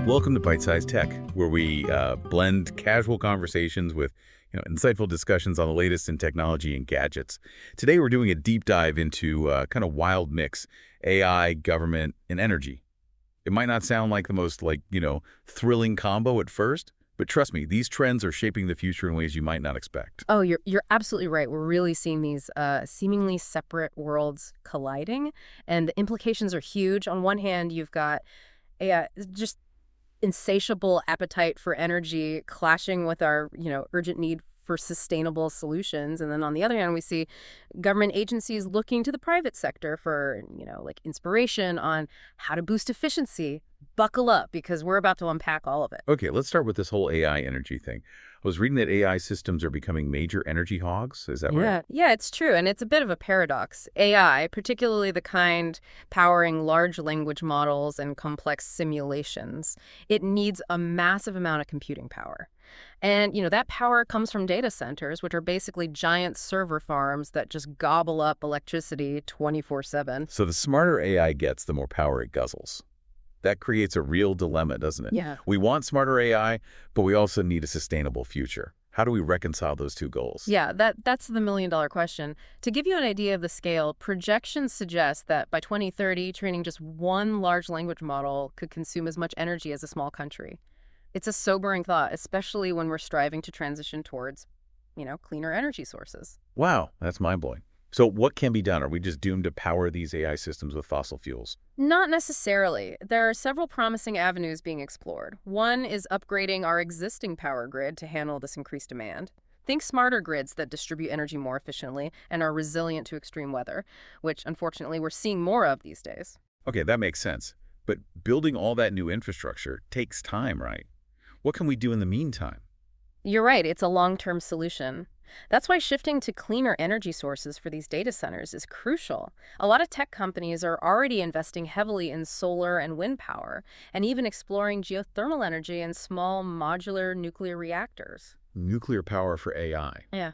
Welcome to Byte-Sized Tech, where we blend casual conversations with insightful discussions on the latest in technology and gadgets. Today, we're doing a deep dive into kind of wild mix, AI, government, and energy. It might not sound like the most thrilling combo at first, but trust me, these trends are shaping the future in ways you might not expect. Oh, you're absolutely right. We're really seeing these seemingly separate worlds colliding, and the implications are huge. On one hand, you've got just insatiable appetite for energy clashing with our, urgent need for sustainable solutions. And then on the other hand, we see government agencies looking to the private sector for, inspiration on how to boost efficiency. Buckle up because we're about to unpack all of it. Okay, let's start with this whole AI energy thing. I was reading that AI systems are becoming major energy hogs. Is that right? Yeah, it's true. And it's a bit of a paradox. AI, particularly the kind powering large language models and complex simulations, it needs a massive amount of computing power. And, that power comes from data centers, which are basically giant server farms that just gobble up electricity 24/7. So the smarter AI gets, the more power it guzzles. That creates a real dilemma, doesn't it? Yeah. We want smarter AI, but we also need a sustainable future. How do we reconcile those two goals? Yeah, that's the million-dollar question. To give you an idea of the scale, projections suggest that by 2030, training just one large language model could consume as much energy as a small country. It's a sobering thought, especially when we're striving to transition towards, cleaner energy sources. Wow, that's mind-blowing. So what can be done? Are we just doomed to power these AI systems with fossil fuels? Not necessarily. There are several promising avenues being explored. One is upgrading our existing power grid to handle this increased demand. Think smarter grids that distribute energy more efficiently and are resilient to extreme weather, which unfortunately we're seeing more of these days. Okay, that makes sense. But building all that new infrastructure takes time, right? What can we do in the meantime? You're right, it's a long-term solution. That's why shifting to cleaner energy sources for these data centers is crucial. A lot of tech companies are already investing heavily in solar and wind power, and even exploring geothermal energy and small modular nuclear reactors. Nuclear power for AI. Yeah.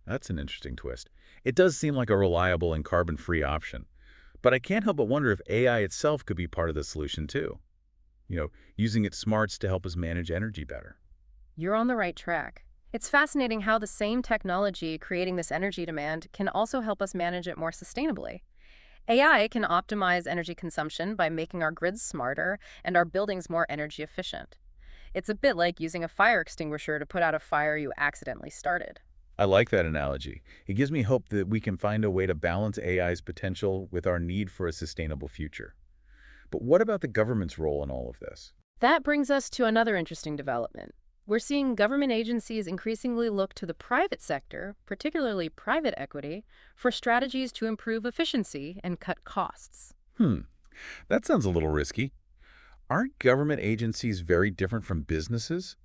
That's an interesting twist. It does seem like a reliable and carbon-free option. But I can't help but wonder if AI itself could be part of the solution too. Using its smarts to help us manage energy better. You're on the right track. It's fascinating how the same technology creating this energy demand can also help us manage it more sustainably. AI can optimize energy consumption by making our grids smarter and our buildings more energy efficient. It's a bit like using a fire extinguisher to put out a fire you accidentally started. I like that analogy. It gives me hope that we can find a way to balance AI's potential with our need for a sustainable future. But what about the government's role in all of this? That brings us to another interesting development. We're seeing government agencies increasingly look to the private sector, particularly private equity, for strategies to improve efficiency and cut costs. That sounds a little risky. Aren't government agencies very different from businesses?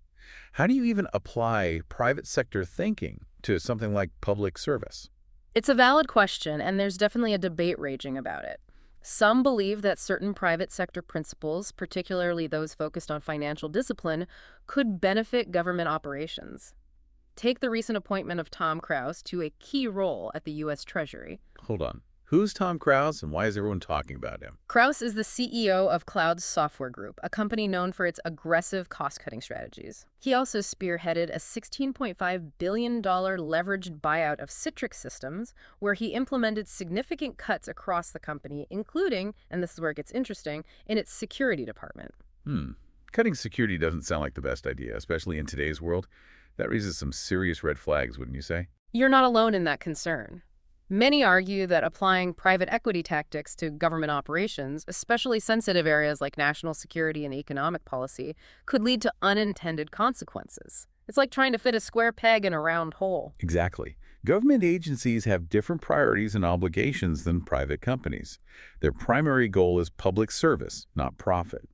How do you even apply private sector thinking to something like public service? It's a valid question, and there's definitely a debate raging about it. Some believe that certain private sector principles, particularly those focused on financial discipline, could benefit government operations. Take the recent appointment of Tom Cruise to a key role at the U.S. Treasury. Hold on. Who's Tom Cruise and why is everyone talking about him? Cruise is the CEO of Cloud Software Group, a company known for its aggressive cost-cutting strategies. He also spearheaded a $16.5 billion leveraged buyout of Citrix Systems, where he implemented significant cuts across the company, including, and this is where it gets interesting, in its security department. Cutting security doesn't sound like the best idea, especially in today's world. That raises some serious red flags, wouldn't you say? You're not alone in that concern. Many argue that applying private equity tactics to government operations, especially sensitive areas like national security and economic policy, could lead to unintended consequences. It's like trying to fit a square peg in a round hole. Exactly. Government agencies have different priorities and obligations than private companies. Their primary goal is public service, not profit.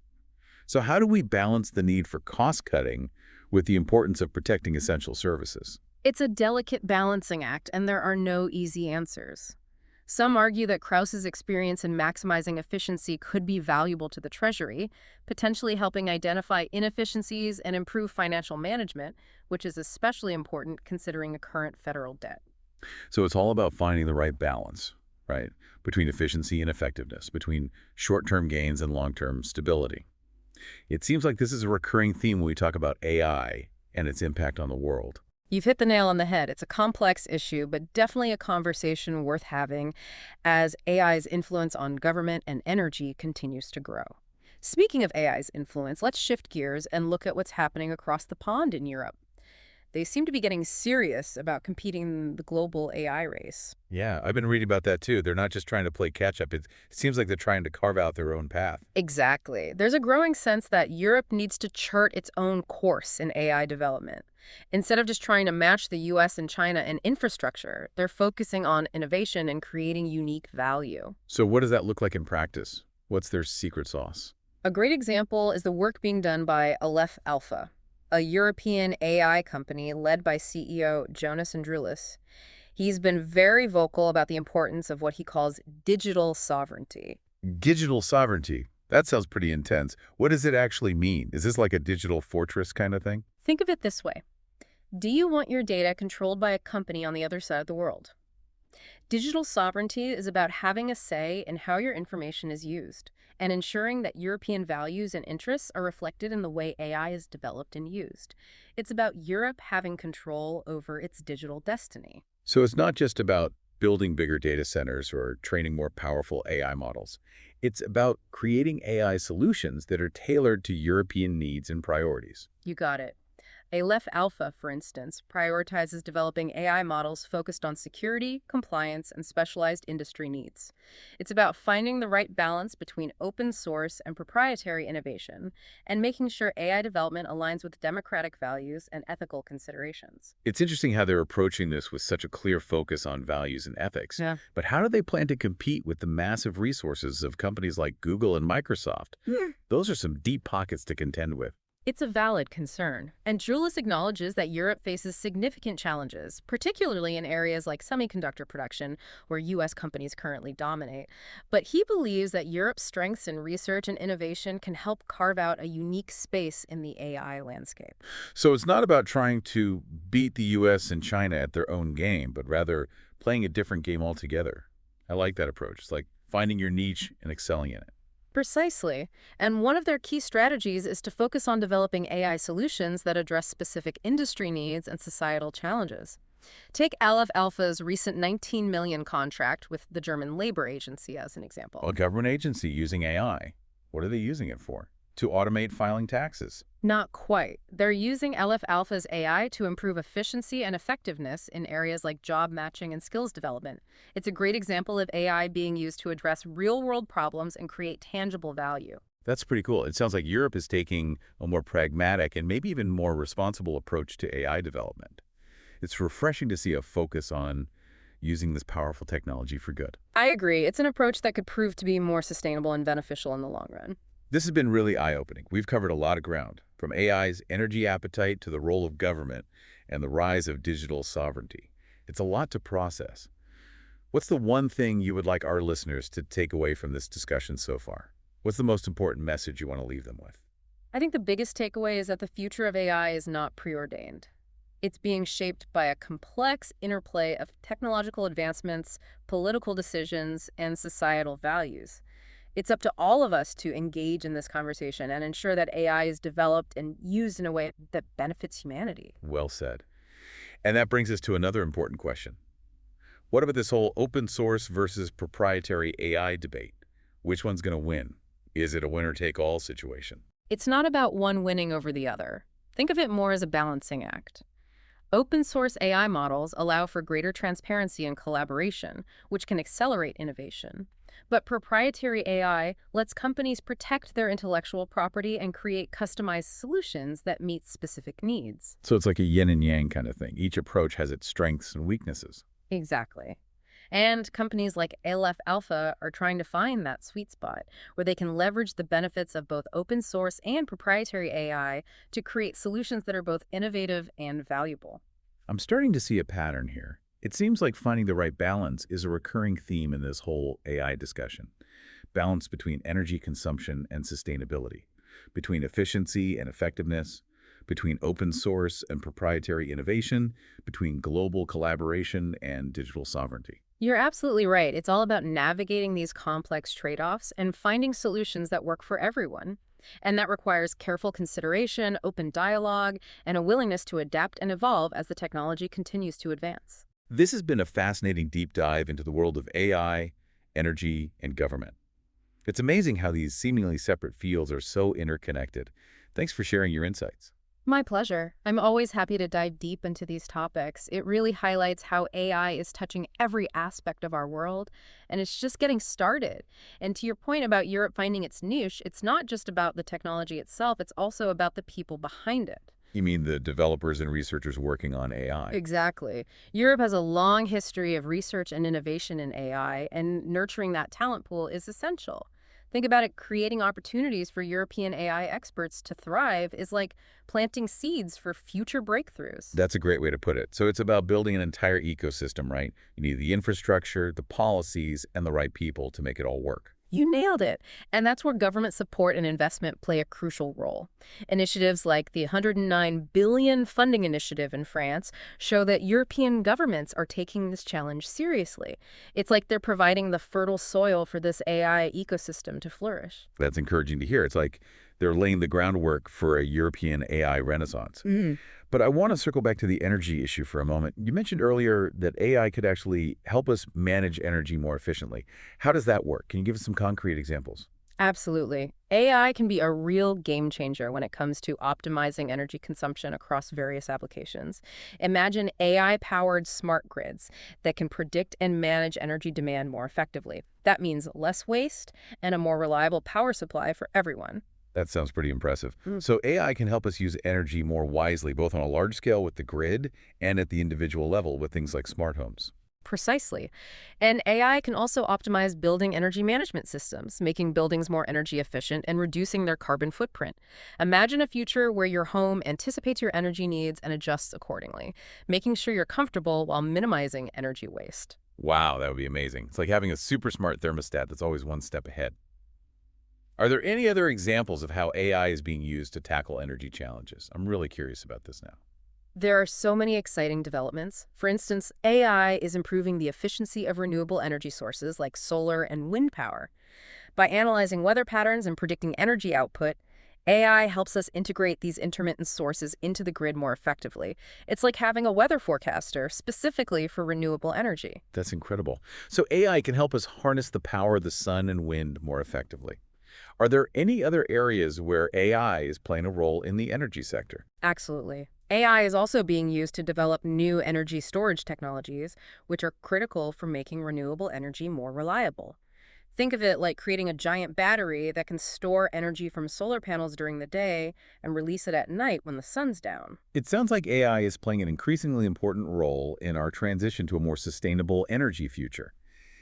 So how do we balance the need for cost-cutting with the importance of protecting essential services? It's a delicate balancing act, and there are no easy answers. Some argue that Krause's experience in maximizing efficiency could be valuable to the Treasury, potentially helping identify inefficiencies and improve financial management, which is especially important considering the current federal debt. So it's all about finding the right balance, right, between efficiency and effectiveness, between short-term gains and long-term stability. It seems like this is a recurring theme when we talk about AI and its impact on the world. You've hit the nail on the head. It's a complex issue, but definitely a conversation worth having as AI's influence on government and energy continues to grow. Speaking of AI's influence, let's shift gears and look at what's happening across the pond in Europe. They seem to be getting serious about competing in the global AI race. Yeah, I've been reading about that too. They're not just trying to play catch up. It seems like they're trying to carve out their own path. Exactly. There's a growing sense that Europe needs to chart its own course in AI development. Instead of just trying to match the US and China in infrastructure, they're focusing on innovation and creating unique value. So what does that look like in practice? What's their secret sauce? A great example is the work being done by Aleph Alpha, a European AI company led by CEO Jonas Androulis. He's been very vocal about the importance of what he calls digital sovereignty. Digital sovereignty. That sounds pretty intense. What does it actually mean? Is this like a digital fortress kind of thing? Think of it this way. Do you want your data controlled by a company on the other side of the world? Digital sovereignty is about having a say in how your information is used and ensuring that European values and interests are reflected in the way AI is developed and used. It's about Europe having control over its digital destiny. So it's not just about building bigger data centers or training more powerful AI models. It's about creating AI solutions that are tailored to European needs and priorities. You got it. Aleph Alpha, for instance, prioritizes developing AI models focused on security, compliance, and specialized industry needs. It's about finding the right balance between open source and proprietary innovation, and making sure AI development aligns with democratic values and ethical considerations. It's interesting how they're approaching this with such a clear focus on values and ethics. Yeah. But how do they plan to compete with the massive resources of companies like Google and Microsoft? Those are some deep pockets to contend with. It's a valid concern, and Julis acknowledges that Europe faces significant challenges, particularly in areas like semiconductor production, where U.S. companies currently dominate. But he believes that Europe's strengths in research and innovation can help carve out a unique space in the AI landscape. So it's not about trying to beat the U.S. and China at their own game, but rather playing a different game altogether. I like that approach. It's like finding your niche and excelling in it. Precisely. And one of their key strategies is to focus on developing AI solutions that address specific industry needs and societal challenges. Take Aleph Alpha's recent 19 million contract with the German Labor Agency as an example. A government agency using AI. What are they using it for? To automate filing taxes. Not quite. They're using Aleph Alpha's AI to improve efficiency and effectiveness in areas like job matching and skills development. It's a great example of AI being used to address real-world problems and create tangible value. That's pretty cool. It sounds like Europe is taking a more pragmatic and maybe even more responsible approach to AI development. It's refreshing to see a focus on using this powerful technology for good. I agree. It's an approach that could prove to be more sustainable and beneficial in the long run. This has been really eye-opening. We've covered a lot of ground, from AI's energy appetite to the role of government and the rise of digital sovereignty. It's a lot to process. What's the one thing you would like our listeners to take away from this discussion so far? What's the most important message you want to leave them with? I think the biggest takeaway is that the future of AI is not preordained. It's being shaped by a complex interplay of technological advancements, political decisions, and societal values. It's up to all of us to engage in this conversation and ensure that AI is developed and used in a way that benefits humanity. Well said. And that brings us to another important question. What about this whole open source versus proprietary AI debate? Which one's going to win? Is it a winner-take-all situation? It's not about one winning over the other. Think of it more as a balancing act. Open source AI models allow for greater transparency and collaboration, which can accelerate innovation. But proprietary AI lets companies protect their intellectual property and create customized solutions that meet specific needs. So it's like a yin and yang kind of thing. Each approach has its strengths and weaknesses. Exactly. And companies like Aleph Alpha are trying to find that sweet spot where they can leverage the benefits of both open source and proprietary AI to create solutions that are both innovative and valuable. I'm starting to see a pattern here. It seems like finding the right balance is a recurring theme in this whole AI discussion. Balance between energy consumption and sustainability, between efficiency and effectiveness, between open source and proprietary innovation, between global collaboration and digital sovereignty. You're absolutely right. It's all about navigating these complex trade-offs and finding solutions that work for everyone. And that requires careful consideration, open dialogue, and a willingness to adapt and evolve as the technology continues to advance. This has been a fascinating deep dive into the world of AI, energy, and government. It's amazing how these seemingly separate fields are so interconnected. Thanks for sharing your insights. My pleasure. I'm always happy to dive deep into these topics. It really highlights how AI is touching every aspect of our world, and it's just getting started. And to your point about Europe finding its niche, it's not just about the technology itself, it's also about the people behind it. You mean the developers and researchers working on AI? Exactly. Europe has a long history of research and innovation in AI, and nurturing that talent pool is essential. Think about it, creating opportunities for European AI experts to thrive is like planting seeds for future breakthroughs. That's a great way to put it. So it's about building an entire ecosystem, right? You need the infrastructure, the policies, and the right people to make it all work. You nailed it. And that's where government support and investment play a crucial role. Initiatives like the 109 billion funding initiative in France show that European governments are taking this challenge seriously. It's like they're providing the fertile soil for this AI ecosystem to flourish. That's encouraging to hear. It's like they're laying the groundwork for a European AI renaissance. But I want to circle back to the energy issue for a moment. You mentioned earlier that AI could actually help us manage energy more efficiently. How does that work? Can you give us some concrete examples? Absolutely. AI can be a real game changer when it comes to optimizing energy consumption across various applications. Imagine AI-powered smart grids that can predict and manage energy demand more effectively. That means less waste and a more reliable power supply for everyone. That sounds pretty impressive. So AI can help us use energy more wisely, both on a large scale with the grid and at the individual level with things like smart homes. Precisely. And AI can also optimize building energy management systems, making buildings more energy efficient and reducing their carbon footprint. Imagine a future where your home anticipates your energy needs and adjusts accordingly, making sure you're comfortable while minimizing energy waste. Wow, that would be amazing. It's like having a super smart thermostat that's always one step ahead. Are there any other examples of how AI is being used to tackle energy challenges? I'm really curious about this now. There are so many exciting developments. For instance, AI is improving the efficiency of renewable energy sources like solar and wind power. By analyzing weather patterns and predicting energy output, AI helps us integrate these intermittent sources into the grid more effectively. It's like having a weather forecaster specifically for renewable energy. That's incredible. So AI can help us harness the power of the sun and wind more effectively. Are there any other areas where AI is playing a role in the energy sector? Absolutely. AI is also being used to develop new energy storage technologies, which are critical for making renewable energy more reliable. Think of it like creating a giant battery that can store energy from solar panels during the day and release it at night when the sun's down. It sounds like AI is playing an increasingly important role in our transition to a more sustainable energy future.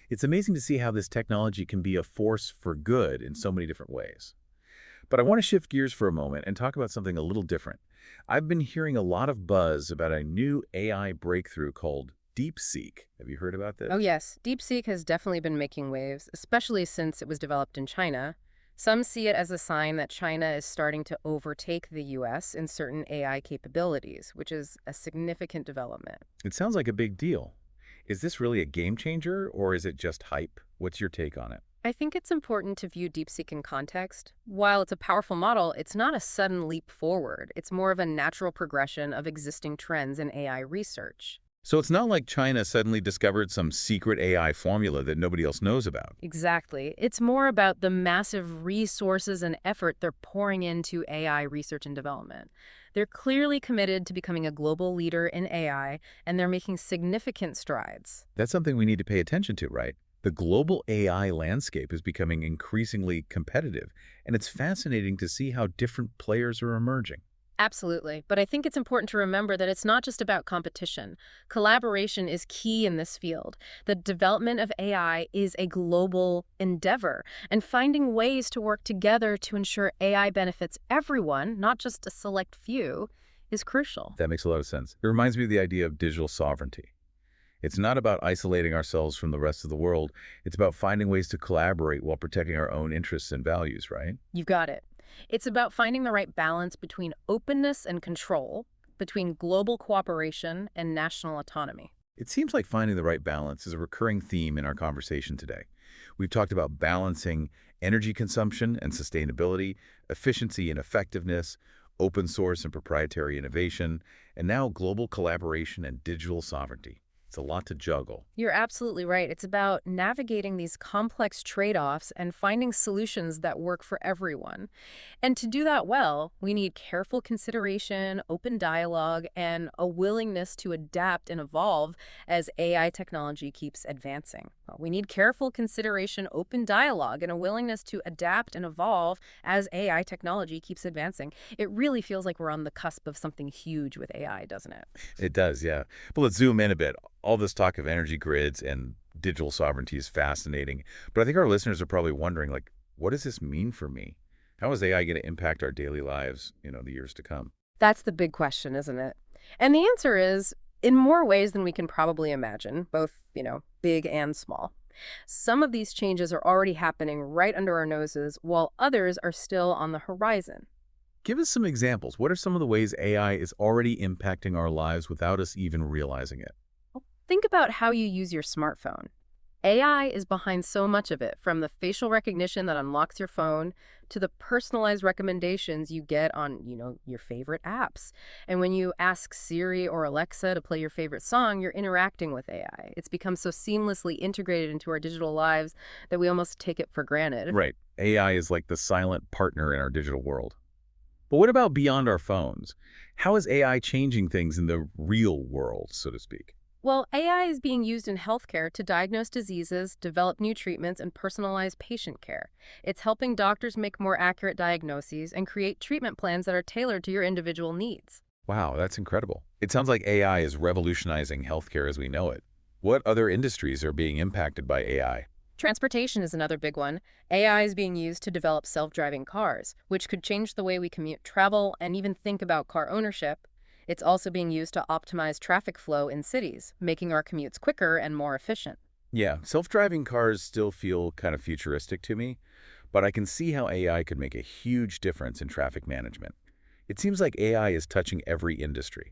It's amazing to see how this technology can be a force for good in so many different ways. But I want to shift gears for a moment and talk about something a little different. I've been hearing a lot of buzz about a new AI breakthrough called DeepSeek. Have you heard about this? Oh yes, DeepSeek has definitely been making waves, especially since it was developed in China. Some see it as a sign that China is starting to overtake the US in certain AI capabilities, which is a significant development. It sounds like a big deal. Is this really a game changer or is it just hype? What's your take on it? I think it's important to view DeepSeek in context. While it's a powerful model, it's not a sudden leap forward. It's more of a natural progression of existing trends in AI research. So it's not like China suddenly discovered some secret AI formula that nobody else knows about. Exactly. It's more about the massive resources and effort they're pouring into AI research and development. They're clearly committed to becoming a global leader in AI, and they're making significant strides. That's something we need to pay attention to, right? The global AI landscape is becoming increasingly competitive, and it's fascinating to see how different players are emerging. Absolutely. But I think it's important to remember that it's not just about competition. Collaboration is key in this field. The development of AI is a global endeavor, and finding ways to work together to ensure AI benefits everyone, not just a select few, is crucial. That makes a lot of sense. It reminds me of the idea of digital sovereignty. It's not about isolating ourselves from the rest of the world. It's about finding ways to collaborate while protecting our own interests and values, right? You've got it. It's about finding the right balance between openness and control, between global cooperation and national autonomy. It seems like finding the right balance is a recurring theme in our conversation today. We've talked about balancing energy consumption and sustainability, efficiency and effectiveness, open source and proprietary innovation, and now global collaboration and digital sovereignty. It's a lot to juggle. You're absolutely right. It's about navigating these complex trade-offs and finding solutions that work for everyone. And to do that well, we need careful consideration, open dialogue, and a willingness to adapt and evolve as AI technology keeps advancing. We need careful consideration, open dialogue, and a willingness to adapt and evolve as AI technology keeps advancing. It really feels like we're on the cusp of something huge with AI, doesn't it? It does, yeah. But let's zoom in a bit. All this talk of energy grids and digital sovereignty is fascinating, but I think our listeners are probably wondering, like, what does this mean for me? How is AI going to impact our daily lives, the years to come? That's the big question, isn't it? And the answer is in more ways than we can probably imagine, both, big and small. Some of these changes are already happening right under our noses, while others are still on the horizon. Give us some examples. What are some of the ways AI is already impacting our lives without us even realizing it? Think about how you use your smartphone. AI is behind so much of it, from the facial recognition that unlocks your phone to the personalized recommendations you get on, your favorite apps. And when you ask Siri or Alexa to play your favorite song, you're interacting with AI. It's become so seamlessly integrated into our digital lives that we almost take it for granted. Right. AI is like the silent partner in our digital world. But what about beyond our phones? How is AI changing things in the real world, so to speak? Well, AI is being used in healthcare to diagnose diseases, develop new treatments, and personalize patient care. It's helping doctors make more accurate diagnoses and create treatment plans that are tailored to your individual needs. Wow, that's incredible. It sounds like AI is revolutionizing healthcare as we know it. What other industries are being impacted by AI? Transportation is another big one. AI is being used to develop self-driving cars, which could change the way we commute, travel, and even think about car ownership. It's also being used to optimize traffic flow in cities, making our commutes quicker and more efficient. Yeah, self-driving cars still feel kind of futuristic to me, but I can see how AI could make a huge difference in traffic management. It seems like AI is touching every industry.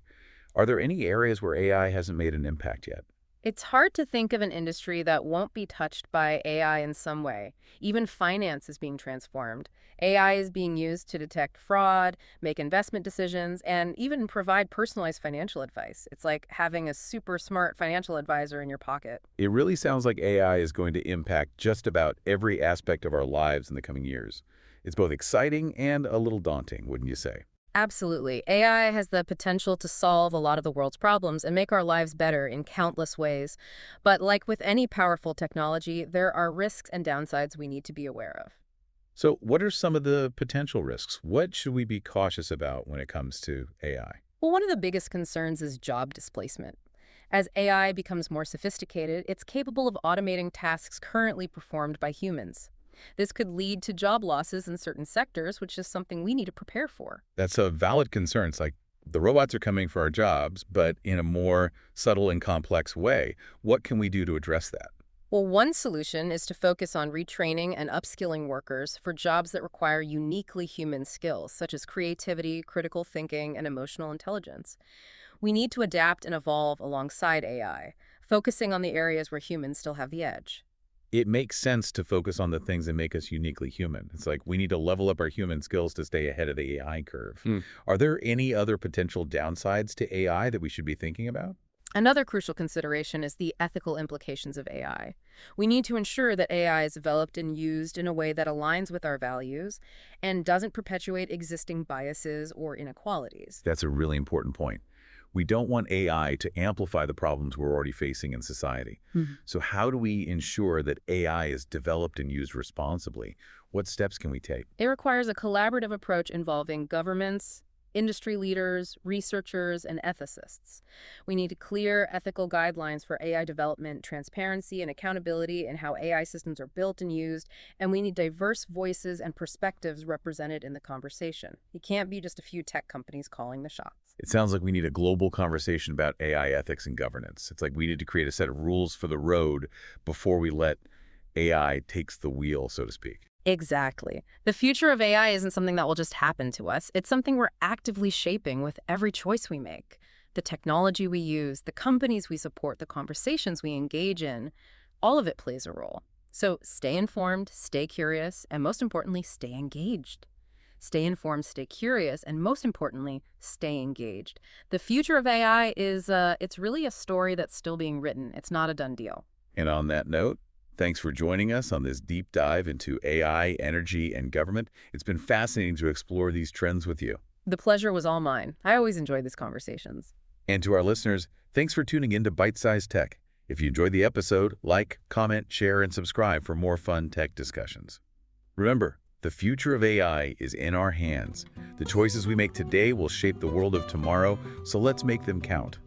Are there any areas where AI hasn't made an impact yet? It's hard to think of an industry that won't be touched by AI in some way. Even finance is being transformed. AI is being used to detect fraud, make investment decisions, and even provide personalized financial advice. It's like having a super smart financial advisor in your pocket. It really sounds like AI is going to impact just about every aspect of our lives in the coming years. It's both exciting and a little daunting, wouldn't you say? Absolutely. AI has the potential to solve a lot of the world's problems and make our lives better in countless ways. But like with any powerful technology, there are risks and downsides we need to be aware of. So what are some of the potential risks? What should we be cautious about when it comes to AI? Well, one of the biggest concerns is job displacement. As AI becomes more sophisticated, it's capable of automating tasks currently performed by humans. This could lead to job losses in certain sectors, which is something we need to prepare for. That's a valid concern. It's like the robots are coming for our jobs, but in a more subtle and complex way. What can we do to address that? Well, one solution is to focus on retraining and upskilling workers for jobs that require uniquely human skills, such as creativity, critical thinking, and emotional intelligence. We need to adapt and evolve alongside AI, focusing on the areas where humans still have the edge. It makes sense to focus on the things that make us uniquely human. It's like we need to level up our human skills to stay ahead of the AI curve. Are there any other potential downsides to AI that we should be thinking about? Another crucial consideration is the ethical implications of AI. We need to ensure that AI is developed and used in a way that aligns with our values and doesn't perpetuate existing biases or inequalities. That's a really important point. We don't want AI to amplify the problems we're already facing in society. So how do we ensure that AI is developed and used responsibly? What steps can we take? It requires a collaborative approach involving governments, industry leaders, researchers, and ethicists. We need clear ethical guidelines for AI development, transparency, and accountability in how AI systems are built and used, and we need diverse voices and perspectives represented in the conversation. It can't be just a few tech companies calling the shots. It sounds like we need a global conversation about AI ethics and governance. It's like we need to create a set of rules for the road before we let AI takes the wheel, so to speak. Exactly. The future of AI isn't something that will just happen to us. It's something we're actively shaping with every choice we make. The technology we use, the companies we support, the conversations we engage in, all of it plays a role. So stay informed, stay curious, and most importantly, stay engaged. Stay informed, stay curious, and most importantly, stay engaged. The future of AI is, it's really a story that's still being written. It's not a done deal. And on that note, thanks for joining us on this deep dive into AI, energy, and government. It's been fascinating to explore these trends with you. The pleasure was all mine. I always enjoy these conversations. And to our listeners, thanks for tuning in to Byte-Sized Tech. If you enjoyed the episode, like, comment, share, and subscribe for more fun tech discussions. Remember, the future of AI is in our hands. The choices we make today will shape the world of tomorrow, so let's make them count.